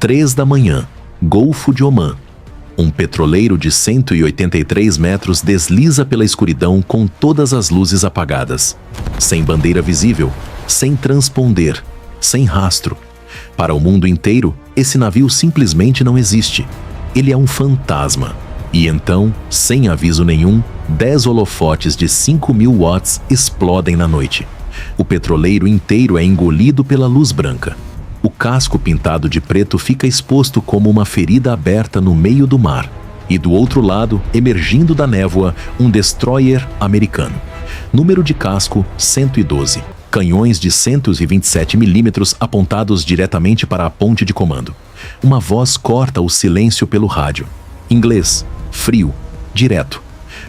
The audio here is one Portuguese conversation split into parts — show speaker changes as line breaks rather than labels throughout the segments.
3 da manhã, Golfo de Omã. Um petroleiro de 183 metros desliza pela escuridão com todas as luzes apagadas. Sem bandeira visível, sem transponder, sem rastro. Para o mundo inteiro, esse navio simplesmente não existe. Ele é um fantasma. E então, sem aviso nenhum, 10 holofotes de 5.000 watts explodem na noite. O petroleiro inteiro é engolido pela luz branca. O casco pintado de preto fica exposto como uma ferida aberta no meio do mar. E do outro lado, emergindo da névoa, um destroyer americano. Número de casco 112. Canhões de 127 milímetros apontados diretamente para a ponte de comando. Uma voz corta o silêncio pelo rádio. Inglês, frio, direto.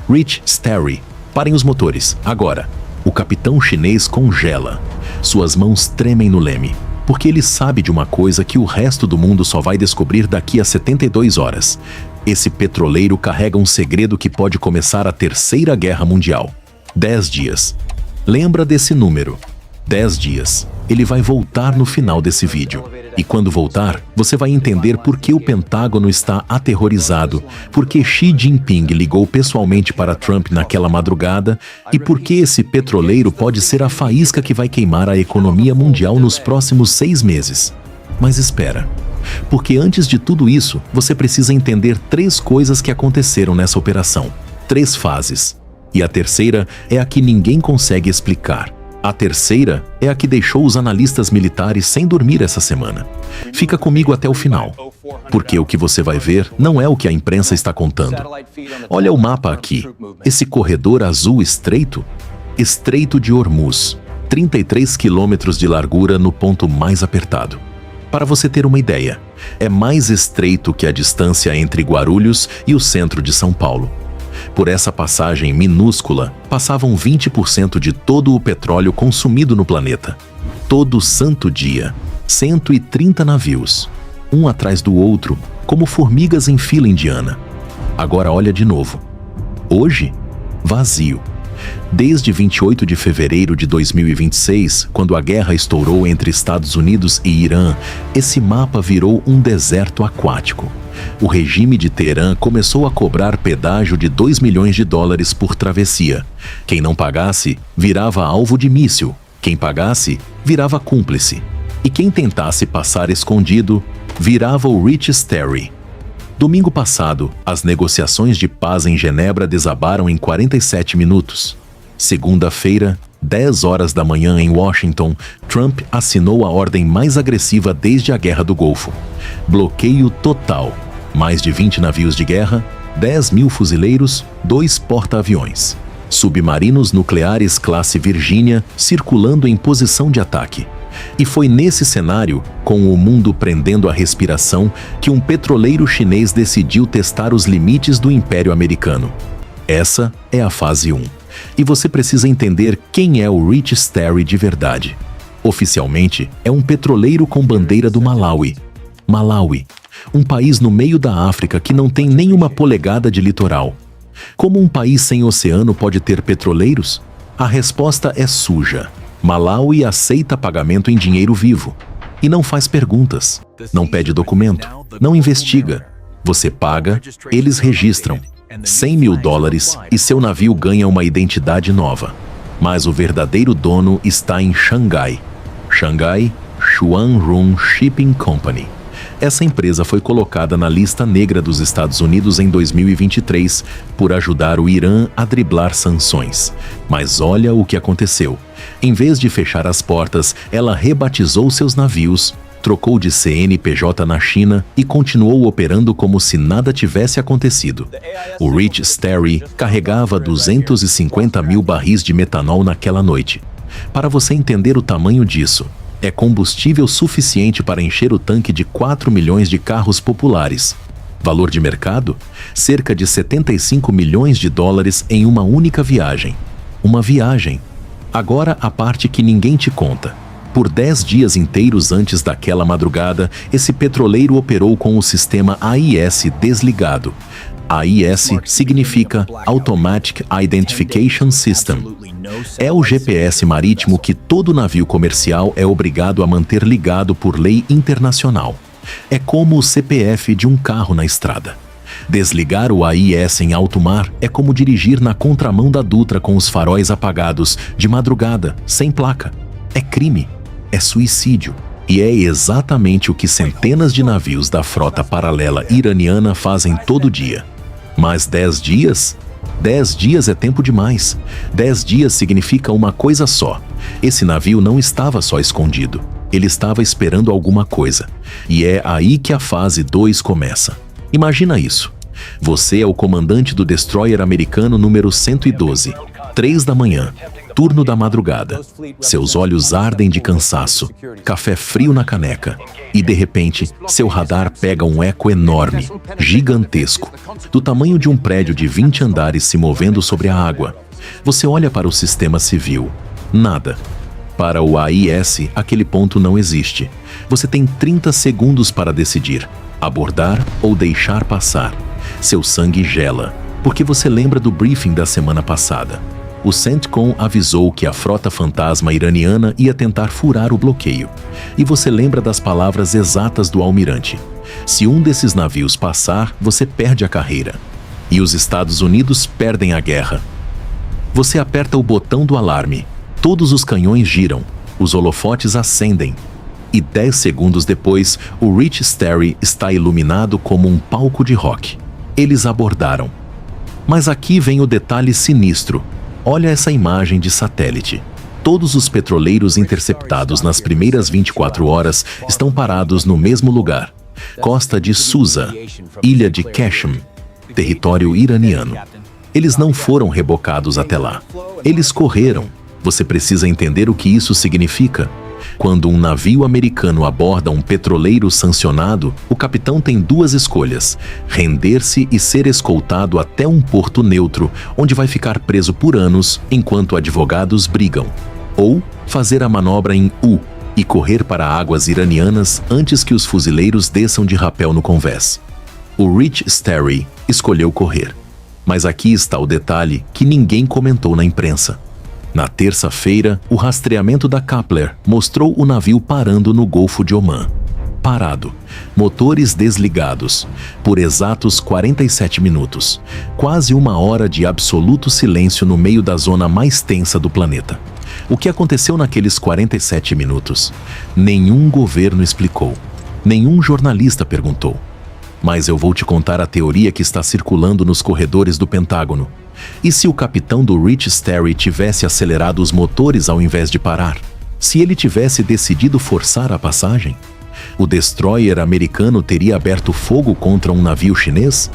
Rich Sterry, parem os motores, agora. O capitão chinês congela. Suas mãos tremem no leme, porque ele sabe de uma coisa que o resto do mundo só vai descobrir daqui a 72 horas. Esse petroleiro carrega um segredo que pode começar a Terceira Guerra Mundial. 10 dias. Lembra desse número. 10 dias. Ele vai voltar no final desse vídeo. E quando voltar, você vai entender por que o Pentágono está aterrorizado, por que Xi Jinping ligou pessoalmente para Trump naquela madrugada e por que esse petroleiro pode ser a faísca que vai queimar a economia mundial nos próximos 6 meses. Mas espera, porque antes de tudo isso, você precisa entender 3 coisas que aconteceram nessa operação. 3 fases. E a terceira é a que ninguém consegue explicar. A terceira é a que deixou os analistas militares sem dormir essa semana. Fica comigo até o final, porque o que você vai ver não é o que a imprensa está contando. Olha o mapa aqui. Esse corredor azul estreito? Estreito de Hormuz. 33 quilômetros de largura no ponto mais apertado. Para você ter uma ideia, é mais estreito que a distância entre Guarulhos e o centro de São Paulo. Por essa passagem minúscula, passavam 20% de todo o petróleo consumido no planeta. Todo santo dia, 130 navios, um atrás do outro, como formigas em fila indiana. Agora olha de novo. Hoje, vazio. Desde 28 de fevereiro de 2026, quando a guerra estourou entre Estados Unidos e Irã, esse mapa virou um deserto aquático. O regime de Teherã começou a cobrar pedágio de 2 milhões de dólares por travessia. Quem não pagasse, virava alvo de míssil. Quem pagasse, virava cúmplice. E quem tentasse passar escondido, virava o Rich Sterry. Domingo passado, as negociações de paz em Genebra desabaram em 47 minutos. Segunda-feira, 10 horas da manhã em Washington, Trump assinou a ordem mais agressiva desde a Guerra do Golfo. Bloqueio total. Mais de 20 navios de guerra, 10.000 fuzileiros, 2 porta-aviões. Submarinos nucleares classe Virgínia circulando em posição de ataque. E foi nesse cenário, com o mundo prendendo a respiração, que um petroleiro chinês decidiu testar os limites do Império Americano. Essa é a fase 1. E você precisa entender quem é o Rich Sterry de verdade. Oficialmente, é um petroleiro com bandeira do Malawi. Malawi, um país no meio da África que não tem nenhuma polegada de litoral. Como um país sem oceano pode ter petroleiros? A resposta é suja. Malawi aceita pagamento em dinheiro vivo. E não faz perguntas, não pede documento, não investiga. Você paga, eles registram. 100 mil dólares e seu navio ganha uma identidade nova. Mas o verdadeiro dono está em Xangai. Xangai Xuanrun Shipping Company. Essa empresa foi colocada na lista negra dos Estados Unidos em 2023 por ajudar o Irã a driblar sanções. Mas olha o que aconteceu. Em vez de fechar as portas, ela rebatizou seus navios, trocou de CNPJ na China e continuou operando como se nada tivesse acontecido. O Rich Sterry carregava 250 mil barris de metanol naquela noite. Para você entender o tamanho disso, é combustível suficiente para encher o tanque de 4 milhões de carros populares. Valor de mercado? Cerca de 75 milhões de dólares em uma única viagem. Uma viagem. Agora a parte que ninguém te conta. Por 10 dias inteiros antes daquela madrugada, esse petroleiro operou com o sistema AIS desligado. AIS significa Automatic Identification System. É o GPS marítimo que todo navio comercial é obrigado a manter ligado por lei internacional. É como o CPF de um carro na estrada. Desligar o AIS em alto mar é como dirigir na contramão da Dutra com os faróis apagados, de madrugada, sem placa. É crime, é suicídio. E é exatamente o que centenas de navios da frota paralela iraniana fazem todo dia. Mas 10 dias? 10 dias é tempo demais. 10 dias significa uma coisa só. Esse navio não estava só escondido. Ele estava esperando alguma coisa. E é aí que a fase 2 começa. Imagina isso. Você é o comandante do destroyer americano número 112, 3 da manhã, turno da madrugada. Seus olhos ardem de cansaço, café frio na caneca. E de repente, seu radar pega um eco enorme, gigantesco, do tamanho de um prédio de 20 andares se movendo sobre a água. Você olha para o sistema civil. Nada. Para o AIS, aquele ponto não existe. Você tem 30 segundos para decidir: abordar ou deixar passar. Seu sangue gela, porque você lembra do briefing da semana passada. O CENTCOM avisou que a frota fantasma iraniana ia tentar furar o bloqueio. E você lembra das palavras exatas do almirante: se um desses navios passar, você perde a carreira. E os Estados Unidos perdem a guerra. Você aperta o botão do alarme. Todos os canhões giram, os holofotes acendem. E 10 segundos depois, o Rich Sterry está iluminado como um palco de rock. Eles abordaram. Mas aqui vem o detalhe sinistro. Olha essa imagem de satélite. Todos os petroleiros interceptados nas primeiras 24 horas estão parados no mesmo lugar. Costa de Susa, ilha de Qashm, território iraniano. Eles não foram rebocados até lá. Eles correram. Você precisa entender o que isso significa. Quando um navio americano aborda um petroleiro sancionado, o capitão tem duas escolhas: render-se e ser escoltado até um porto neutro, onde vai ficar preso por anos enquanto advogados brigam. Ou fazer a manobra em U e correr para águas iranianas antes que os fuzileiros desçam de rapel no convés. O Rich Sterry escolheu correr. Mas aqui está o detalhe que ninguém comentou na imprensa. Na terça-feira, o rastreamento da Kepler mostrou o navio parando no Golfo de Omã. Parado, motores desligados, por exatos 47 minutos. Quase uma hora de absoluto silêncio no meio da zona mais tensa do planeta. O que aconteceu naqueles 47 minutos? Nenhum governo explicou. Nenhum jornalista perguntou. Mas eu vou te contar a teoria que está circulando nos corredores do Pentágono. E se o capitão do Rich Sterry tivesse acelerado os motores ao invés de parar? Se ele tivesse decidido forçar a passagem? O destroyer americano teria aberto fogo contra um navio chinês?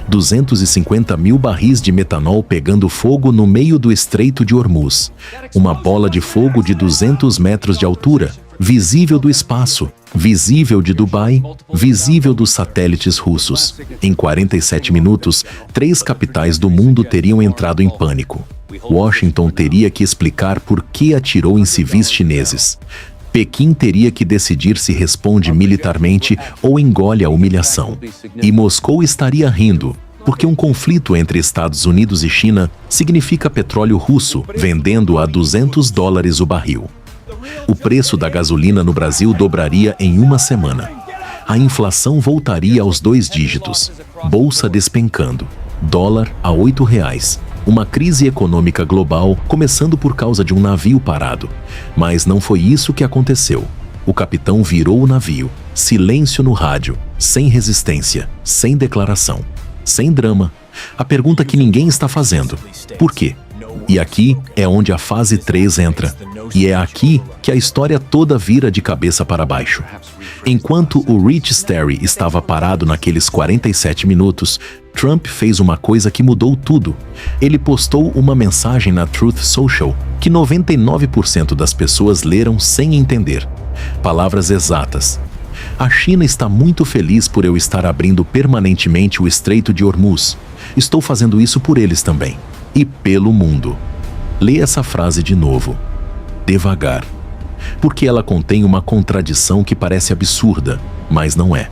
250 mil barris de metanol pegando fogo no meio do Estreito de Hormuz. Uma bola de fogo de 200 metros de altura, visível do espaço, visível de Dubai, visível dos satélites russos. Em 47 minutos, 3 capitais do mundo teriam entrado em pânico. Washington teria que explicar por que atirou em civis chineses. Pequim teria que decidir se responde militarmente ou engole a humilhação. E Moscou estaria rindo, porque um conflito entre Estados Unidos e China significa petróleo russo vendendo a $200 o barril. O preço da gasolina no Brasil dobraria em uma semana. A inflação voltaria aos 2 dígitos. Bolsa despencando. Dólar a R$8. Uma crise econômica global começando por causa de um navio parado. Mas não foi isso que aconteceu. O capitão virou o navio. Silêncio no rádio. Sem resistência. Sem declaração. Sem drama. A pergunta que ninguém está fazendo: por quê? E aqui é onde a fase 3 entra. E é aqui que a história toda vira de cabeça para baixo. Enquanto o Rich Sterry estava parado naqueles 47 minutos, Trump fez uma coisa que mudou tudo. Ele postou uma mensagem na Truth Social que 99% das pessoas leram sem entender. Palavras exatas: a China está muito feliz por eu estar abrindo permanentemente o Estreito de Hormuz. Estou fazendo isso por eles também. E pelo mundo. Lê essa frase de novo. Devagar. Porque ela contém uma contradição que parece absurda, mas não é.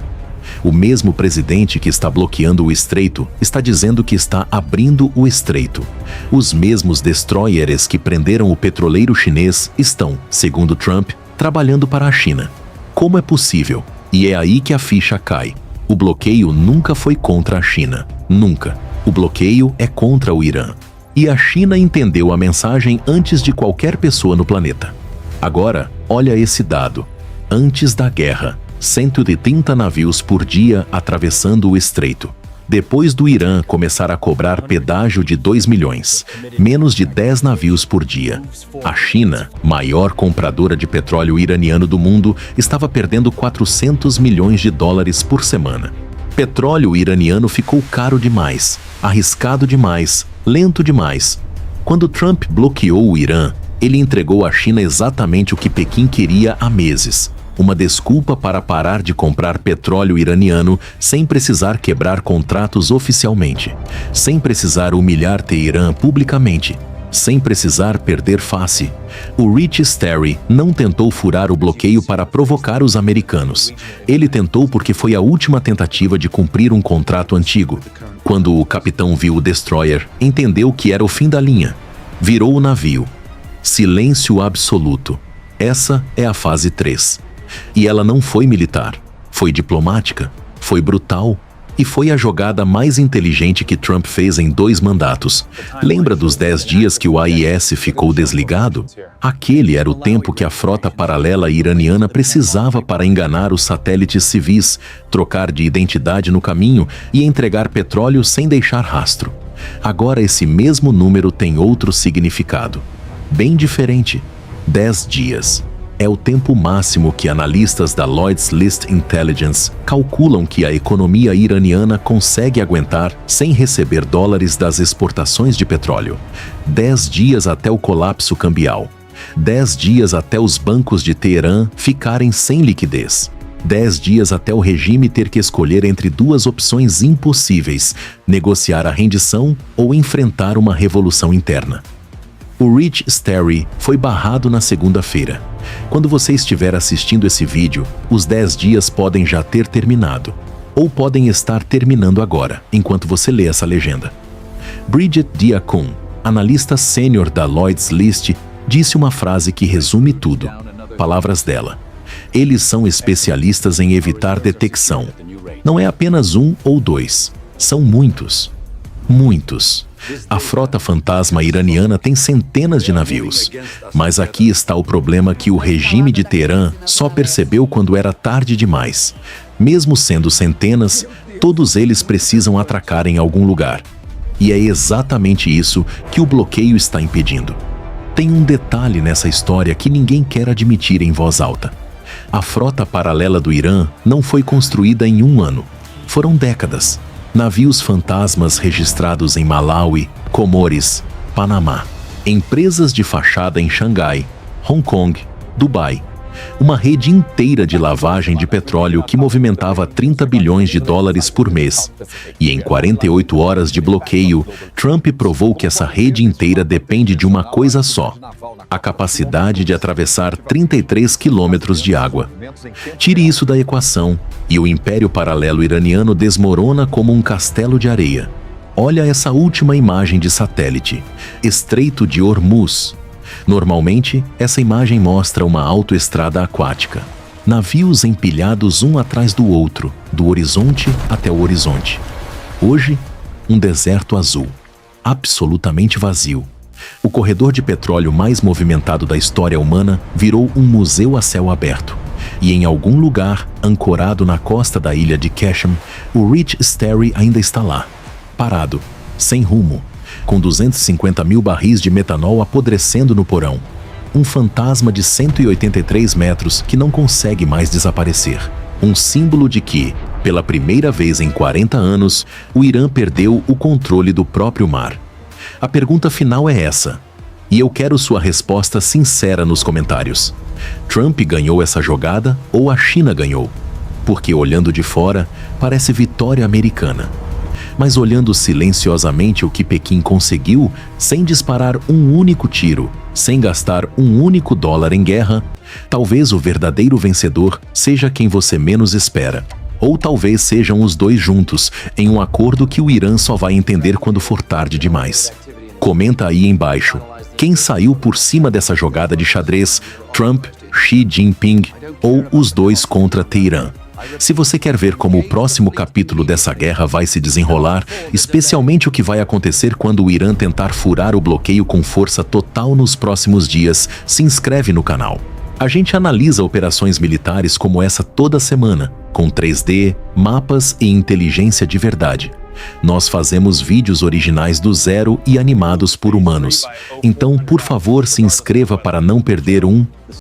O mesmo presidente que está bloqueando o estreito está dizendo que está abrindo o estreito. Os mesmos destroyers que prenderam o petroleiro chinês estão, segundo Trump, trabalhando para a China. Como é possível? E é aí que a ficha cai. O bloqueio nunca foi contra a China. Nunca. O bloqueio é contra o Irã. E a China entendeu a mensagem antes de qualquer pessoa no planeta. Agora, olha esse dado. Antes da guerra, 130 navios por dia atravessando o estreito. Depois do Irã começar a cobrar pedágio de 2 milhões, menos de 10 navios por dia. A China, maior compradora de petróleo iraniano do mundo, estava perdendo 400 milhões de dólares por semana. Petróleo iraniano ficou caro demais, arriscado demais, lento demais. Quando Trump bloqueou o Irã, ele entregou à China exatamente o que Pequim queria há meses. Uma desculpa para parar de comprar petróleo iraniano sem precisar quebrar contratos oficialmente, sem precisar humilhar Teherã publicamente, sem precisar perder face. O Rich Sterry não tentou furar o bloqueio para provocar os americanos. Ele tentou porque foi a última tentativa de cumprir um contrato antigo. Quando o capitão viu o destroyer, entendeu que era o fim da linha. Virou o navio. Silêncio absoluto. Essa é a fase 3. E ela não foi militar, foi diplomática, foi brutal e foi a jogada mais inteligente que Trump fez em 2 mandatos. Lembra dos 10 dias que o AIS ficou desligado? Aquele era o tempo que a frota paralela iraniana precisava para enganar os satélites civis, trocar de identidade no caminho e entregar petróleo sem deixar rastro. Agora esse mesmo número tem outro significado, bem diferente: 10 dias. É o tempo máximo que analistas da Lloyd's List Intelligence calculam que a economia iraniana consegue aguentar sem receber dólares das exportações de petróleo. 10 dias até o colapso cambial. 10 dias até os bancos de Teherã ficarem sem liquidez. 10 dias até o regime ter que escolher entre 2 opções impossíveis: negociar a rendição ou enfrentar uma revolução interna. O Rich Sterry foi barrado na segunda-feira. Quando você estiver assistindo esse vídeo, os 10 dias podem já ter terminado. Ou podem estar terminando agora, enquanto você lê essa legenda. Bridget Diacun, analista sênior da Lloyd's List, disse uma frase que resume tudo. Palavras dela: eles são especialistas em evitar detecção. Não é apenas 1 ou 2, são muitos. Muitos. A frota fantasma iraniana tem centenas de navios. Mas aqui está o problema que o regime de Teherã só percebeu quando era tarde demais. Mesmo sendo centenas, todos eles precisam atracar em algum lugar. E é exatamente isso que o bloqueio está impedindo. Tem um detalhe nessa história que ninguém quer admitir em voz alta. A frota paralela do Irã não foi construída em 1 ano. Foram décadas. Navios fantasmas registrados em Malawi, Comores, Panamá. Empresas de fachada em Xangai, Hong Kong, Dubai. Uma rede inteira de lavagem de petróleo que movimentava 30 bilhões de dólares por mês. E em 48 horas de bloqueio, Trump provou que essa rede inteira depende de uma coisa só: a capacidade de atravessar 33 quilômetros de água. Tire isso da equação e o império paralelo iraniano desmorona como um castelo de areia. Olha essa última imagem de satélite: Estreito de Hormuz. Normalmente, essa imagem mostra uma autoestrada aquática. Navios empilhados um atrás do outro, do horizonte até o horizonte. Hoje, um deserto azul, absolutamente vazio. O corredor de petróleo mais movimentado da história humana virou um museu a céu aberto. E em algum lugar, ancorado na costa da ilha de Qashm, o Rich Sterry ainda está lá, parado, sem rumo, com 250 mil barris de metanol apodrecendo no porão. Um fantasma de 183 metros que não consegue mais desaparecer. Um símbolo de que, pela primeira vez em 40 anos, o Irã perdeu o controle do próprio mar. A pergunta final é essa, e eu quero sua resposta sincera nos comentários. Trump ganhou essa jogada ou a China ganhou? Porque olhando de fora, parece vitória americana. Mas olhando silenciosamente o que Pequim conseguiu, sem disparar um único tiro, sem gastar um único dólar em guerra, talvez o verdadeiro vencedor seja quem você menos espera. Ou talvez sejam os dois juntos, em um acordo que o Irã só vai entender quando for tarde demais. Comenta aí embaixo. Quem saiu por cima dessa jogada de xadrez? Trump, Xi Jinping ou os dois contra Teherã? Se você quer ver como o próximo capítulo dessa guerra vai se desenrolar, especialmente o que vai acontecer quando o Irã tentar furar o bloqueio com força total nos próximos dias, se inscreve no canal. A gente analisa operações militares como essa toda semana, com 3D, mapas e inteligência de verdade. Nós fazemos vídeos originais do zero e animados por humanos. Então, por favor, se inscreva para não perder um